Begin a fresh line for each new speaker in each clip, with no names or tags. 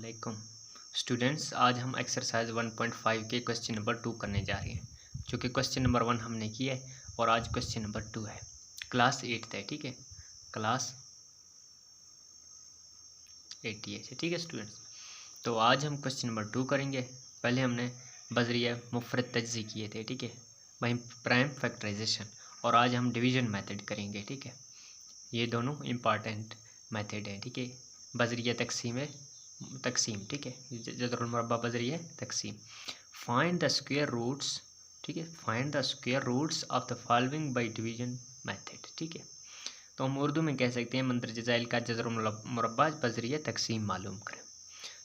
अस्सलामुअलैकुम स्टूडेंट्स। आज हम एक्सरसाइज 1.5 के क्वेश्चन नंबर 2 करने जा रहे हैं, जो कि क्वेश्चन नंबर 1 हमने किया है और आज क्वेश्चन नंबर 2 है। क्लास 8 है, ठीक है, क्लास 8 है, ठीक है स्टूडेंट्स। तो आज हम क्वेश्चन नंबर 2 करेंगे। पहले हमने बजरिया मुफरद तज्ज़ी किए थे, ठीक है, वहीं प्राइम फैक्टराइजेशन, और आज हम डिवीज़न मेथड करेंगे, ठीक है। ये दोनों इम्पॉर्टेंट मेथड है, ठीक है। बजरिया तकसीम, ठीक है, जदरुल मुरब्बा बजरिया तकसीम। फाइंड द स्क्वायर रूट्स, ठीक है, find the square roots of the following by division method, ठीक है। तो हम उर्दू में कह सकते हैं मंत्र जज़ाइल का जदरुल मुरब्बा बजरिया तकसीम मालूम करें।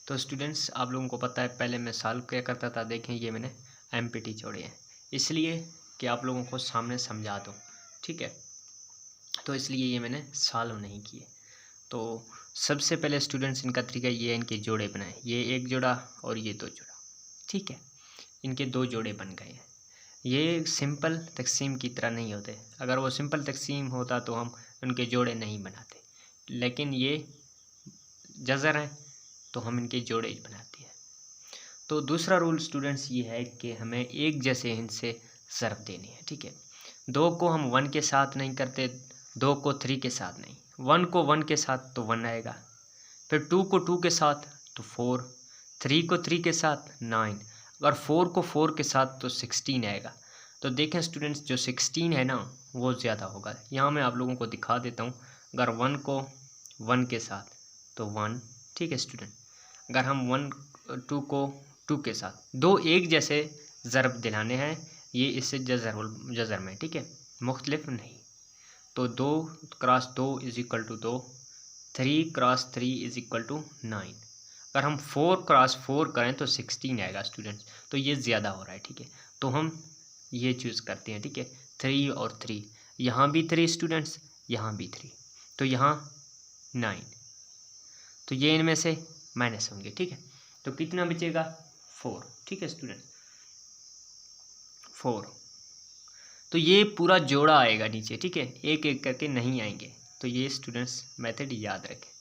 तो स्टूडेंट्स, आप लोगों को पता है पहले मैं सॉल्व क्या करता था। देखें, ये मैंने एमपीटी छोड़े हैं इसलिए कि आप लोगों को सामने समझा दूँ, ठीक है। तो इसलिए ये मैंने सॉल्व नहीं किए। तो सबसे पहले स्टूडेंट्स, इनका तरीका ये है, इनके जोड़े बनाए। ये एक जोड़ा और ये दो जोड़ा, ठीक है, इनके दो जोड़े बन गए हैं। ये सिंपल तकसीम की तरह नहीं होते। अगर वो सिंपल तकसीम होता तो हम उनके जोड़े नहीं बनाते, लेकिन ये जज़र हैं तो हम इनके जोड़े बनाते हैं। तो दूसरा रूल स्टूडेंट्स ये है कि हमें एक जैसे इनसे ज़रब देनी है, ठीक है। 2 को हम 1 के साथ नहीं करते, 2 को 3 के साथ नहीं। 1 को 1 के साथ तो 1 आएगा, फिर 2 को 2 के साथ तो 4, 3 को 3 के साथ 9, अगर 4 को 4 के साथ तो 16 आएगा। तो देखें स्टूडेंट्स, जो 16 है ना वो ज़्यादा होगा। यहाँ मैं आप लोगों को दिखा देता हूँ। अगर 1 को 1 के साथ तो 1, ठीक है स्टूडेंट। अगर हम 2 को 2 के साथ, दो एक जैसे ज़रब दिलाने हैं, ये इससे जज़र में, ठीक है, मुख्तलिफ नहीं। तो 2 cross 2 is equal to 2, 3 cross 3 is equal to 9। अगर हम 4 क्रॉस 4 करें तो 16 आएगा स्टूडेंट्स। तो ये ज़्यादा हो रहा है, ठीक है, तो हम ये चूज़ करते हैं, ठीक है। 3 और 3, यहाँ भी 3 स्टूडेंट्स, यहाँ भी 3, तो यहाँ 9। तो ये इनमें से माइनस होंगे, ठीक है। तो कितना बचेगा? 4, ठीक है स्टूडेंट, 4। तो ये पूरा जोड़ा आएगा नीचे, ठीक है, एक एक करके नहीं आएंगे। तो ये स्टूडेंट्स मेथड याद रखें,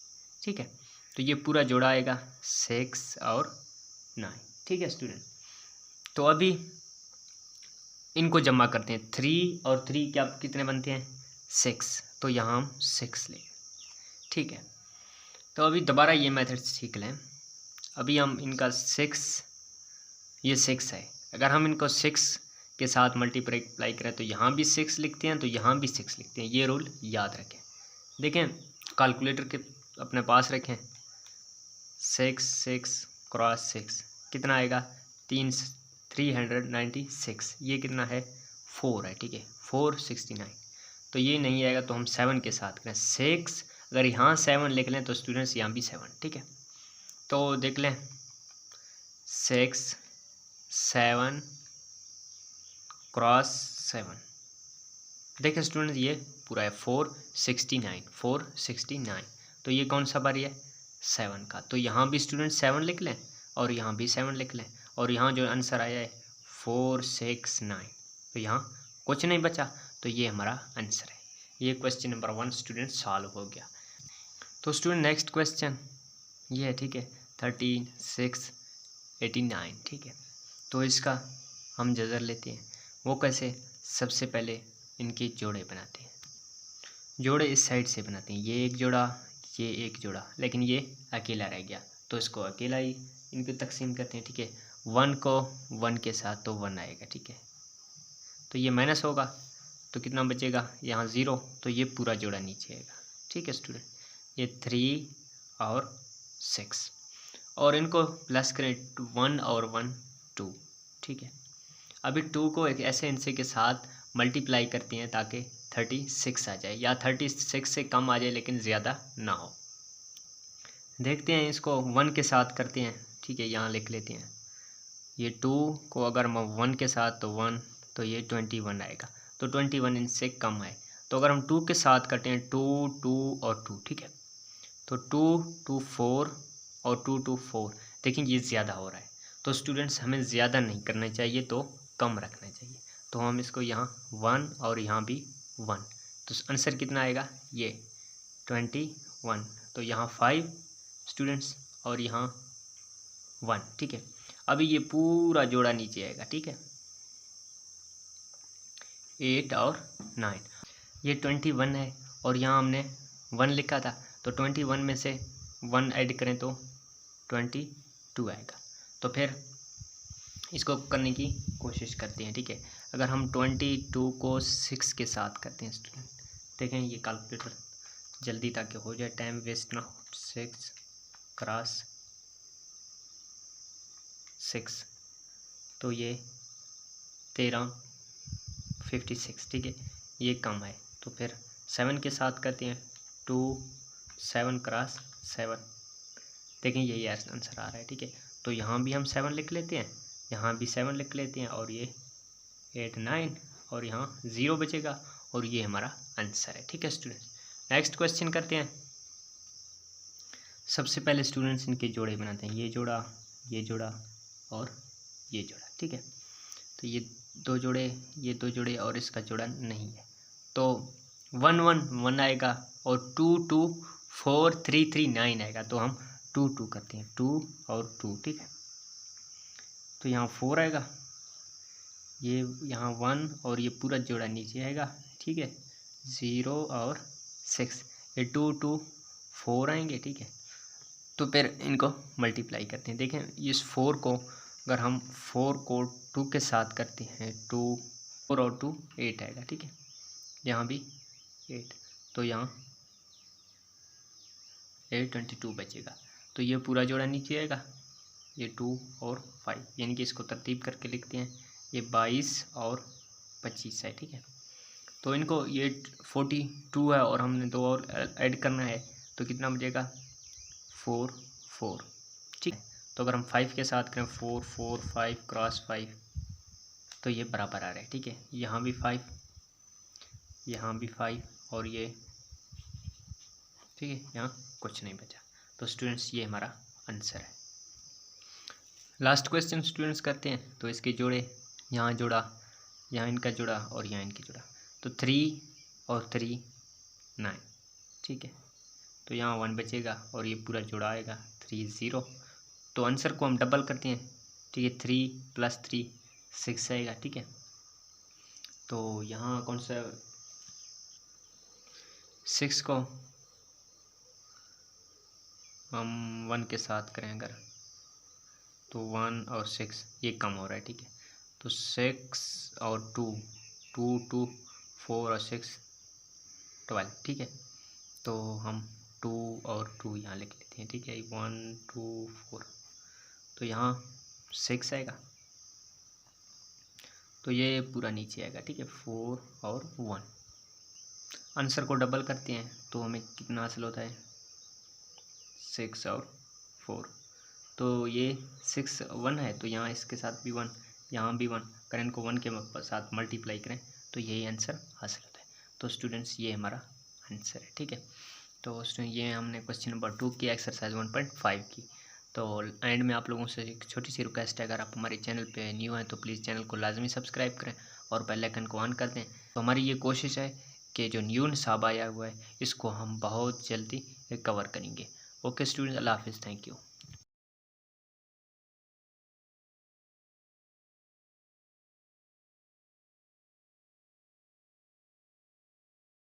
ठीक है। तो ये पूरा जोड़ा आएगा 6 और 9, ठीक है स्टूडेंट। तो अभी इनको जमा करते हैं। 3 और 3 क्या कितने बनते हैं? 6। तो यहाँ हम 6 लेंगे, ठीक है। तो अभी दोबारा ये मेथड सीख लें। अभी हम इनका 6, ये 6 है, अगर हम इनको 6 के साथ मल्टीप्लाई करें तो यहाँ भी 6 लिखते हैं, तो यहाँ भी 6 लिखते हैं। ये रूल याद रखें। देखें, कैलकुलेटर के अपने पास रखें। 6 क्रॉस 6 कितना आएगा? 396। ये कितना है? 4 है, ठीक है, 469। तो ये नहीं आएगा तो हम 7 के साथ करें। 6, अगर यहाँ 7 लिख लें तो स्टूडेंट्स यहाँ भी 7, ठीक है। तो देख लें, 6 7 क्रॉस 7, देखें स्टूडेंट्स ये पूरा है 469। तो ये कौन सा बारी है? 7 का। तो यहाँ भी स्टूडेंट 7 लिख लें और यहाँ भी 7 लिख लें, और यहाँ जो आंसर आया है 469। तो यहाँ कुछ नहीं बचा, तो ये हमारा आंसर है। ये क्वेश्चन नंबर 1 स्टूडेंट सॉल्व हो गया। तो स्टूडेंट नेक्स्ट क्वेश्चन ये है, ठीक है, 13 6 89, ठीक है। तो इसका हम जज़र लेते हैं। वो कैसे? सबसे पहले इनके जोड़े बनाते हैं। जोड़े इस साइड से बनाते हैं, ये एक जोड़ा, ये एक जोड़ा, लेकिन ये अकेला रह गया तो इसको अकेला ही इनको तकसीम करते हैं, ठीक है। 1 को 1 के साथ तो 1 आएगा, ठीक है। तो ये माइनस होगा तो कितना बचेगा? यहाँ 0, तो ये पूरा जोड़ा नीचे आएगा, ठीक है स्टूडेंट। ये 3 और 6, और इनको प्लस करें 1 और 1 2, ठीक है। अभी 2 को एक ऐसे इनसे के साथ मल्टीप्लाई करते हैं ताकि 36 आ जाए, या 36 से कम आ जाए लेकिन ज़्यादा ना हो। देखते हैं, इसको 1 के साथ करते हैं, ठीक है, यहाँ लिख लेते हैं। ये 2 को अगर हम 1 के साथ तो 1, तो ये 21 आएगा, तो 21 इनसे कम है। तो अगर हम 2 के साथ करते हैं, 2 2 और 2, ठीक है, तो 2 2 4 और 2 2 4, देखिए ये ज़्यादा हो रहा है। तो स्टूडेंट्स हमें ज़्यादा नहीं करना चाहिए, तो कम रखना चाहिए। तो हम इसको यहाँ 1 और यहाँ भी 1, तो आंसर कितना आएगा? ये 21। तो यहाँ 5 स्टूडेंट्स और यहाँ 1, ठीक है। अभी ये पूरा जोड़ा नीचे आएगा, ठीक है। 8 और 9, ये 21 है और यहाँ हमने 1 लिखा था, तो 21 में से 1 ऐड करें तो 22 आएगा। तो फिर इसको करने की कोशिश करते हैं, ठीक है। अगर हम 22 को 6 के साथ करते हैं स्टूडेंट, देखें ये कैलकुलेटर जल्दी ताकि हो जाए, टाइम वेस्ट ना हो। 6 क्रॉस 6 तो ये 1356, ठीक है। ये कम है तो फिर 7 के साथ करते हैं। 2 7 क्रॉस 7, देखें यही आंसर आ रहा है, ठीक है। तो यहाँ भी हम 7 लिख लेते हैं, यहाँ भी 7 लिख लेते हैं और ये 8 9 और यहाँ 0 बचेगा और ये हमारा आंसर है, ठीक है स्टूडेंट्स। नेक्स्ट क्वेश्चन करते हैं। सबसे पहले स्टूडेंट्स इनके जोड़े बनाते हैं, ये जोड़ा और ये जोड़ा, ठीक है। तो ये 2 जोड़े, ये 2 जोड़े और इसका जोड़ा नहीं है, तो 1 1 1 आएगा और 2 2 4 3 3 9 आएगा, तो हम 2 2 करते हैं, 2 और 2, ठीक है। तो यहाँ 4 आएगा, ये यहाँ 1 और ये पूरा जोड़ा नीचे आएगा, ठीक है। 0 और 6, ये 2 2 4 आएंगे, ठीक है। तो फिर इनको मल्टीप्लाई करते हैं, देखें इस 4 को अगर हम 4 को 2 के साथ करते हैं, 2 4 और 2 8 आएगा, ठीक है। यहाँ भी 8, तो यहाँ 8 22 बचेगा, तो ये पूरा जोड़ा नीचे आएगा, ये 2 और 5, यानी कि इसको तरतीब करके लिखते हैं, ये 22 और 25 है, ठीक है। तो इनको ये 42 है और हमने 2 और ऐड करना है, तो कितना बचेगा 4 4, ठीक है। तो अगर हम 5 के साथ करें 4 4 5 क्रॉस 5, तो ये बराबर आ रहा है, ठीक है। यहाँ भी 5, यहाँ भी 5 और ये, ठीक है, यहाँ कुछ नहीं बचा। तो स्टूडेंट्स ये हमारा आंसर है। लास्ट क्वेश्चन स्टूडेंट्स करते हैं। तो इसके जोड़े, यहाँ जोड़ा, यहाँ इनका जोड़ा और यहाँ इनके जोड़ा, तो 3 और 3 9, ठीक है। तो यहाँ 1 बचेगा और ये पूरा जोड़ा आएगा 3 0, तो आंसर को हम डबल करते हैं, ठीक है। 3 + 3 6 आएगा, ठीक है। तो यहाँ कौन सा 6 को हम 1 के साथ करें अगर, तो 1 और 6 ये कम हो रहा है, ठीक है। तो 6 और 2 2 2 4 और 6 12, ठीक है। तो हम 2 और 2 यहाँ लिख लेते हैं, ठीक है। 1 2 4, तो यहाँ 6 आएगा, तो ये पूरा नीचे आएगा, ठीक है। 4 और 1, आंसर को डबल करते हैं तो हमें कितना हासिल होता है 6 और 4, तो ये 6 1 है, तो यहाँ इसके साथ भी 1, यहाँ भी 1 करें, इनको 1 के साथ मल्टीप्लाई करें तो यही आंसर हासिल होता है। तो स्टूडेंट्स ये हमारा आंसर है, ठीक है। तो स्टूडेंट ये हमने क्वेश्चन नंबर 2 की एक्सरसाइज 1.5 की। तो एंड में आप लोगों से एक छोटी सी रिक्वेस्ट है, अगर आप हमारे चैनल पे न्यू हैं तो प्लीज़ चैनल को लाजमी सब्सक्राइब करें और बेल आइकन को ऑन कर दें। तो हमारी ये कोशिश है कि जो न्यू निसाब आया हुआ है इसको हम बहुत जल्दी कवर करेंगे। ओके स्टूडेंट्स, अल्लाह हाफिज़, थैंक यू।